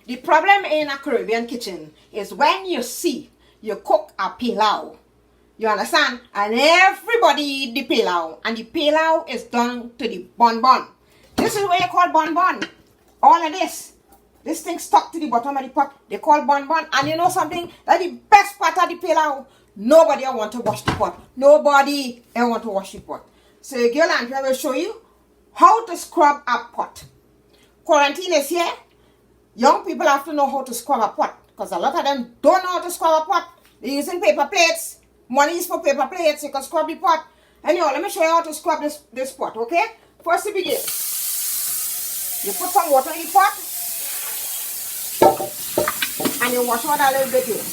The problem in a Caribbean kitchen is when you see you cook a pilau. You understand? And everybody eat the pilau. And the pilau is done to the bun bun. This is what you call bun bun. All of this. This thing stuck to the bottom of the pot. They call bun bun. And you know something? That's the best part of the pilau. Nobody ever want to wash the pot. Nobody ever want to wash the pot. So girl Andrea will show you how to scrub a pot. Quarantine is here. Young people have to know how to scrub a pot. Because a lot of them don't know how to scrub a pot. They're using paper plates. Money is for paper plates. You can scrub the pot. Anyhow, let me show you how to scrub this pot, okay? First to begin. You put some water in the pot. And you wash out a little bit here.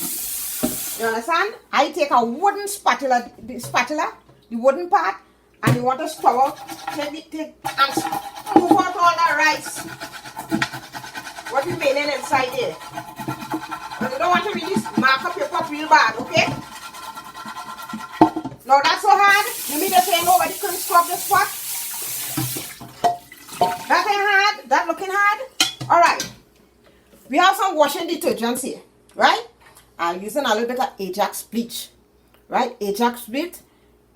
You understand? I take a wooden spatula, the wooden part, and you want to scrub out, take and move out all that rice. What remaining inside there. But you don't want to really mark up your pot real bad, okay? Now that's so hard. You mean to say nobody can scrub this pot? That ain't hard. That looking hard. Alright. We have some washing detergents here. Right? I'm using a little bit of Ajax bleach. Right? Ajax bleach.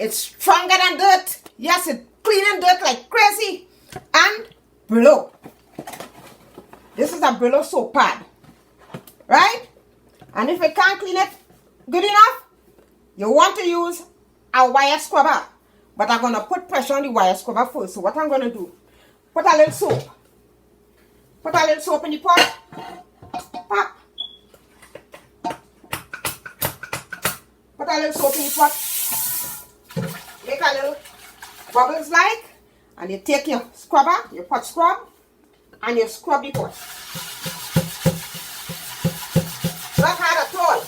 It's stronger than dirt. Yes, it's cleaning dirt like crazy. And Pelau. This is a Pelau soap pad. Right? And if you can't clean it good enough, you want to use a wire scrubber. But I'm going to put pressure on the wire scrubber first. So what I'm going to do, put a little soap. Put a little soap in the pot. Pop. Put a little soap in the pot. Make a little bubbles like. And you take your scrubber, your pot scrub, and you scrub the pot. Not hard at all.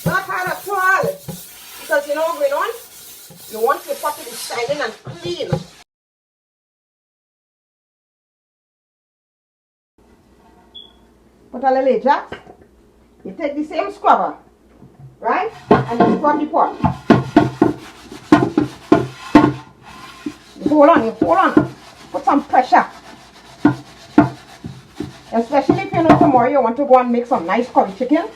Not hard at all. Because you know what's going on? You want your pot to be shining and clean. Put a little Ajax. You take the same scrubber, right? And you scrub the pot. You hold on. Put some pressure. Especially if you know tomorrow you want to go and make some nice curry chicken.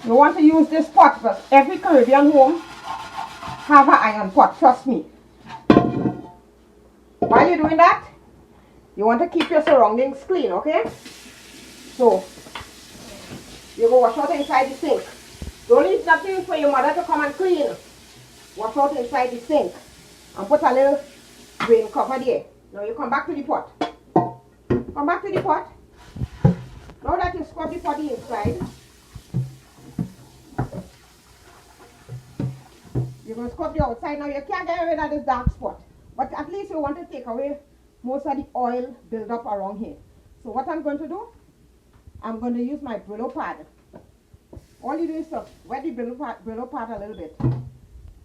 You want to use this pot because every Caribbean home have an iron pot, trust me. While you're doing that, you want to keep your surroundings clean, okay? So, you go wash out inside the sink. Don't leave nothing for your mother to come and clean. Wash out inside the sink. And put a little rain cover there. Now you come back to the pot. Come back to the pot. Now that you scrub the pot inside, you're going to scrub the outside. Now you can't get rid of this dark spot. But at least you want to take away most of the oil build up around here. So what I'm going to do, I'm going to use my Pelau pad. All you do is to wet the Pelau pad a little bit.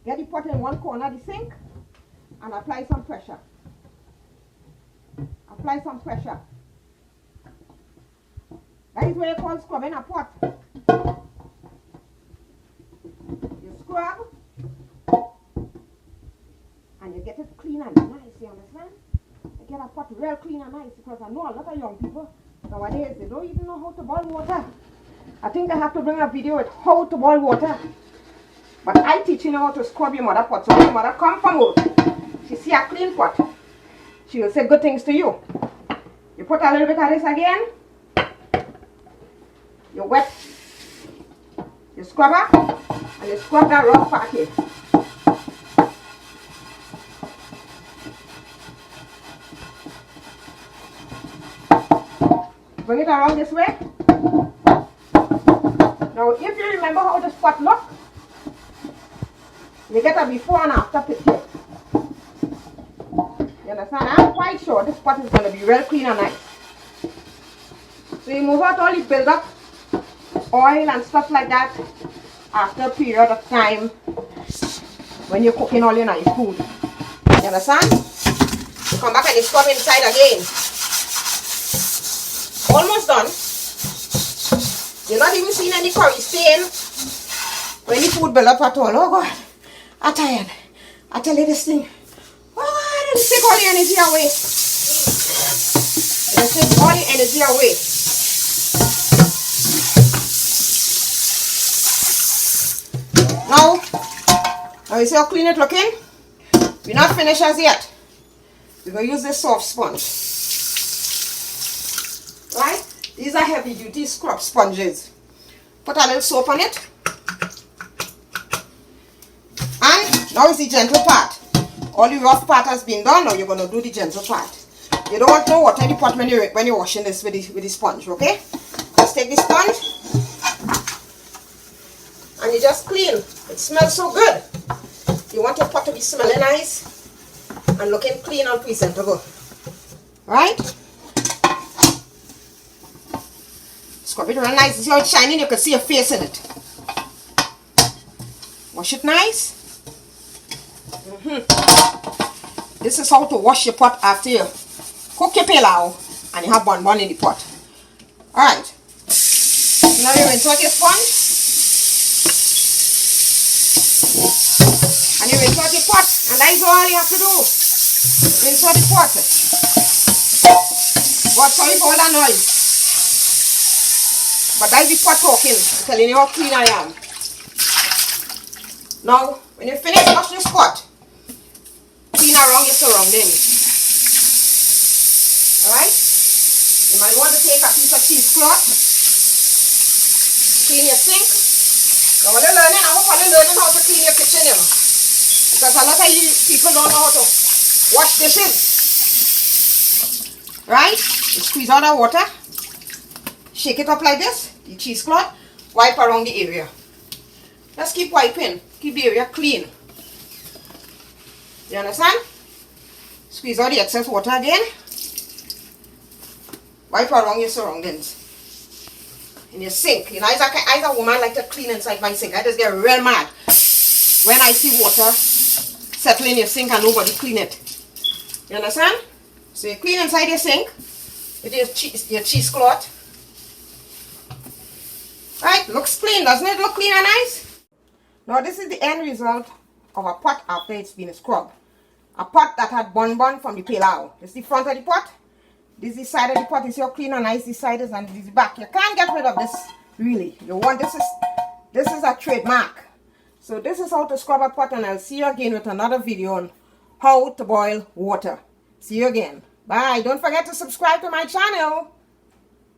Get the pot in one corner of the sink and apply some pressure. Apply some pressure. That is what you call scrubbing a pot. You scrub and you get it clean and nice, you understand? You get a pot real clean and nice because I know a lot of young people nowadays, they don't even know how to boil water. I think I have to bring a video with how to boil water. But I teach you how to scrub your mother pot. So when your mother come from work, she see a clean pot, she will say good things to you. You put a little bit of this again. You wet your scrubber and you scrub that rough part here. Bring it around this way. Now if you remember how this pot look, you get a before and after picture. You understand? I'm quite sure this pot is going to be real clean and nice. So you move out all the build up oil and stuff like that after a period of time when you're cooking all your nice food. You understand? You come back and you scrub inside again. Almost done. You're not even seeing any curry stain when the food build up at all. Oh God, I'm tired. I tell you this thing. Oh, it'll take all the energy away. It'll take all the energy away. Now you see how clean it looking? We're not finished as yet. We're going to use this soft sponge. Right? These are heavy duty scrub sponges. Put a little soap on it. And now is the gentle part. All the rough part has been done. Now you're going to do the gentle part. You don't want no water in the pot when you're washing this with the sponge, okay? Just take the sponge and you just clean. It smells so good. You want your pot to be smelling nice and looking clean and presentable. Right? Scrub it real nice. See how it's shining? You can see your face in it. Wash it nice. This is how to wash your pot after you cook your pilau and you have bun bun in the pot. Alright. Now you rinse out your sponge. And you rinse out your pot. And that is all you have to do. Rinse out the pot. God, sorry for all that noise. But that is the pot talking. I'm telling you how clean I am. Now, when you finish wash this pot, clean around your surroundings. Alright? You might want to take a piece of cheesecloth, clean your sink. Now when you're learning, I hope you're learning how to clean your kitchen, you know. Because a lot of you people don't know how to wash dishes. Right? You squeeze out the water, shake it up like this, the cheesecloth, wipe around the area. Just keep wiping, keep the area clean. You understand? Squeeze out the excess water again. Wipe around your surroundings. In your sink. You know, as a woman, like to clean inside my sink. I just get real mad when I see water settle in your sink and nobody clean it. You understand? So you clean inside your sink with your cheesecloth. Right? Looks clean. Doesn't it look clean and nice? Now this is the end result of a pot after it's been scrubbed. A pot that had bun bun from the Pelau. This is the front of the pot. This is the side of the pot. You see how clean and nice the side is, and this is the back. You can't get rid of this, really. You want this is a trademark. So this is how to scrub a pot, and I'll see you again with another video on how to boil water. See you again. Bye. Don't forget to subscribe to my channel.